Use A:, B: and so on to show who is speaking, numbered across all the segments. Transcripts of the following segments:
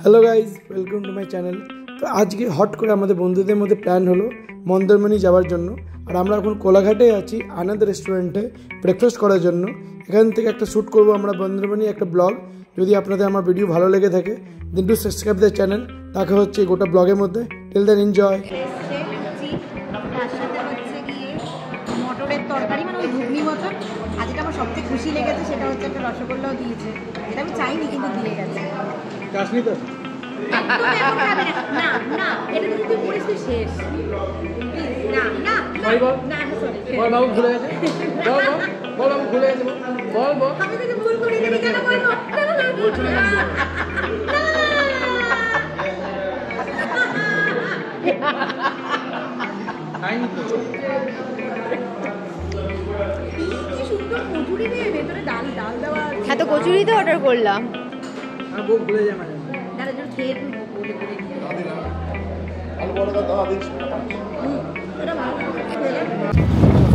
A: Hello guys, welcome to my channel. তো আজকে hot করে আমাদের বন্ধুদের মধ্যে প্ল্যান হলো মন্দারমণি যাওয়ার জন্য। আর আমরা এখন কোলাঘাটে আছি আনন্দ রেস্টুরেন্টে ব্রেকফাস্ট করার জন্য। এখান থেকে একটা শ্যুট করবো আমরা মন্দারমণি একটা ব্লগ। যদি আপনাদের আমার ভিডিও ভালো লেগে থাকে then do subscribe the channel. দেখা হচ্ছে গোটা ব্লগের মধ্যে। Till then enjoy.
B: মটরের তরকারি মানে ওই ঘুগনি মতন। আর যেটা আমার সবচেয়ে খুশি লেগেছে সেটা হচ্ছে একটা রসগোল্লাও দিয়েছে, যেটা আমি চাইনি কিন্তু দিয়ে গেছে।
A: কাশ্মীর তো
B: না না, এটা যদি তুই পড়িস তুই শেষ। না না না সরি,
A: বল বাবু ভুলে গেছে, বল বল বল বাবু ভুলে গেছে, বল বল
B: আমি তো ভুল করি না, কেন বলবো?
C: হ্যাঁ, তো কচুরি তো অর্ডার করলাম।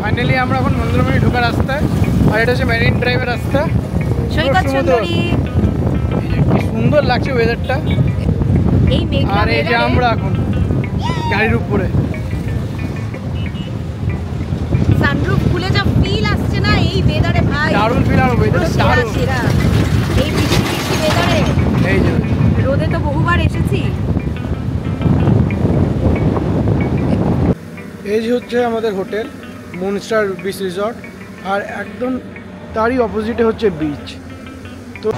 A: ফাইনালি আমরা এখন মন্দারমণি ঢোকার রাস্তায়। আর এটা হচ্ছে মেরিন ড্রাইভের রাস্তা।
C: সৈকত সুন্দরী,
A: কি সুন্দর লাগছে ওয়েদারটা।
C: এই মেঘলা
A: আর এই যে আমরা এখন গাড়ির উপরে
B: সানরুফ খুলে যা ফিল আসছে না এই ওয়েদারে ভাই,
A: দারুণ ফিল। আর ওয়েদারটা দারুণ
B: এই বৃষ্টি বৃষ্টি ওয়েদারে।
A: এই যে
B: রোদে তো বহুবার এসেছি।
A: এই যে হচ্ছে আমাদের হোটেল মুনস্টার বিচ রিসর্ট। আর একদম তারই অপোজিটে হচ্ছে বিচ। তো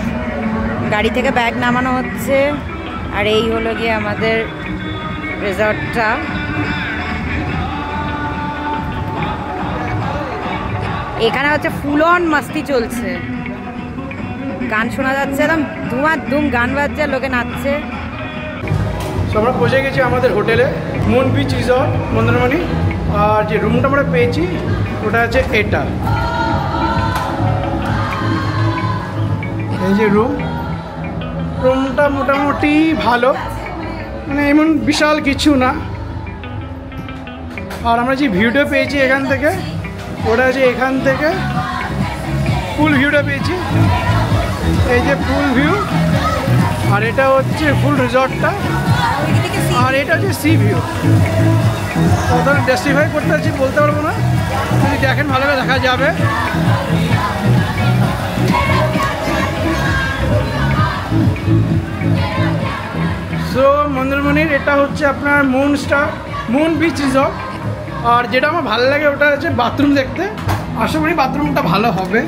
C: গাড়ি থেকে ব্যাগ নামানো হচ্ছে। আর এই হলো গিয়ে আমাদের রিসর্টটা। এখানে হচ্ছে ফুল অন মাস্তি চলছে, গান শোনা যাচ্ছে, একদম ধুম গান বাজছে, লোকে নাচছে।
A: তো আমরা পৌঁছে গেছি আমাদের হোটেলে মুন বিচ রিসর্ট মন্দারমণি। আর যে রুমটা আমরা পেয়েছি ওটা আছে এটা, এই যে রুমটা মোটামুটি ভালো, মানে এমন বিশাল কিছু না। আর আমরা যে ভিউটা পেয়েছি এখান থেকে, ওটা যে এখান থেকে ফুল ভিউটা পেয়েছি, এই যে ফুল ভিউ। আর এটা হচ্ছে ফুল রিসর্টটা। আর এটা হচ্ছে সি ভিউ। ওদের জাস্টিফাই করতে পারছি বলতে পারবো না, যদি দেখেন ভালোভাবে দেখা যাবে। সো মন্দারমণির এটা হচ্ছে আপনার মুন বিচ রিসর্ট। আর যেটা আমার ভালো লাগে ওটা হচ্ছে বাথরুম দেখতে। আশা করি বাথরুমটা ভালো হবে।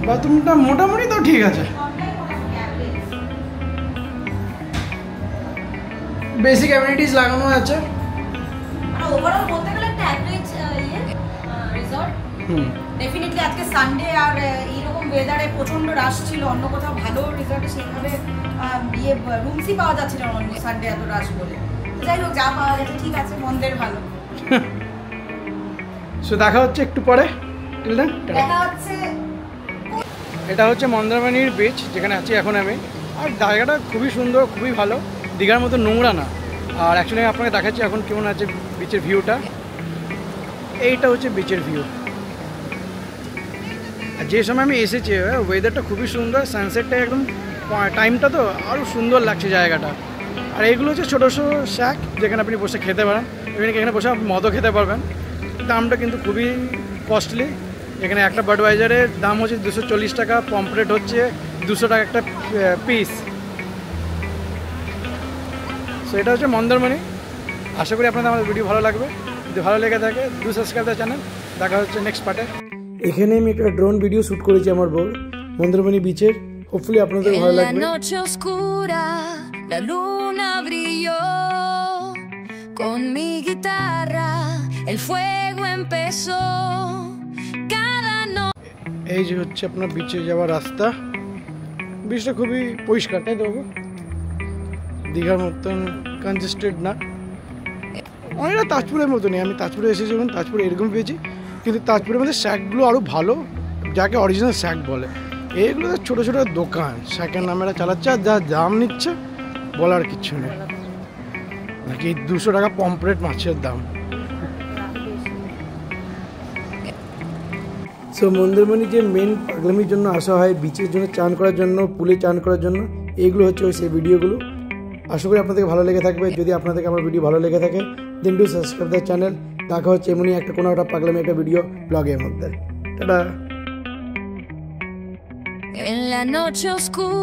A: বাথরুমটা মোটামুটি তো ঠিক আছে, বেসিক অ্যামিনিটিস লাগানো আছে।
B: আর ওভারঅল বলতে গেলে একটা অ্যাভারেজ রিসর্ট। ডেফিনেটলি আজকে সানডে আর এইরকম ওয়েদারে প্রচন্ড রাশ ছিল। অন্য কোথাও ভালো রিসর্টে সেইভাবে রুমসই পাওয়া যাচ্ছিল না অন্য সানডে এত রাশ বলে। যাই হোক, যা পাওয়া গেছে ঠিক আছে, মন্দের ভালো।
A: সো দেখা হচ্ছে একটু পরে।
B: দেখা হচ্ছে।
A: এটা হচ্ছে মন্দারমণির বিচ যেখানে আছি এখন আমি। আর জায়গাটা খুবই সুন্দর, খুবই ভালো, দীঘার মতো নোংরা না। আর অ্যাকচুয়ালি আপনাকে দেখাচ্ছি এখন কেমন আছে বিচের ভিউটা। এইটা হচ্ছে বিচের ভিউ। আর যে সময় আমি এসেছি ওয়েদারটা খুবই সুন্দর, সানসেটটা একদম টাইমটা তো আরও সুন্দর লাগছে জায়গাটা। আর এইগুলো হচ্ছে ছোটো ছোটো শ্যাক যেখানে আপনি বসে খেতে পারেন। এখানে বসে মদও খেতে পারবেন। দামটা কিন্তু খুবই কস্টলি। এখানে একটা বাডওয়াইজারের দাম হচ্ছে 240 টাকা, পম্পলেট হচ্ছে 200 টাকা একটা পিস। সো এটা হচ্ছে মন্দারমণি। আশা করি আপনাদের আমার ভিডিও ভালো লাগবে। যদি ভালো লেগে থাকে ডু সাবস্ক্রাইব দ্য চ্যানেল। দেখা হচ্ছে নেক্সট পার্টে। এখানে আমি একটা ড্রোন ভিডিও শ্যুট করেছি আমার বউ মন্দারমণি বিচের। হোপফুলি আপনাদের ভালো লাগবে।
D: La luna brilló con mi guitarra, el fuego empezó cada noche.
A: এই যে হচ্ছে আপনার বিচে যাওয়ার রাস্তা। বিচটা খুবই পরিষ্কার, তাই তো দীঘার মতন কনজেস্টেড না, অনেকটা তাজপুরের মতনই। আমি তাজপুরে এসেছি যখন তাজপুরে এরকম পেয়েছি, কিন্তু তাজপুরের মধ্যে শ্যাকগুলো আরও ভালো, যাকে অরিজিনাল শ্যাক বলে। এইগুলো ছোটো ছোটো দোকান, শ্যাকের নামেরা চালাচ্ছে। আর যা দাম নিচ্ছে বলার কিচ্ছু নেই। নাকি 200 টাকা পম্পলেট মাছের দাম। সো মন্দারমণি যে মেন পাগলামির জন্য আসা হয়, বিচের জন্য চান করার জন্য, পুলে চান করার জন্য, এইগুলো হচ্ছে ওই সেই ভিডিওগুলো। আশা করি আপনাদেরকে ভালো লেগে থাকবে। যদি আপনাদেরকে আমার ভিডিও ভালো লেগে থাকে then do subscribe the channel. দেখা হচ্ছে এমনই একটা কোনো একটা পাগলামি একটা ভিডিও ব্লগের মধ্যে। Tata.
D: En la noche oscura.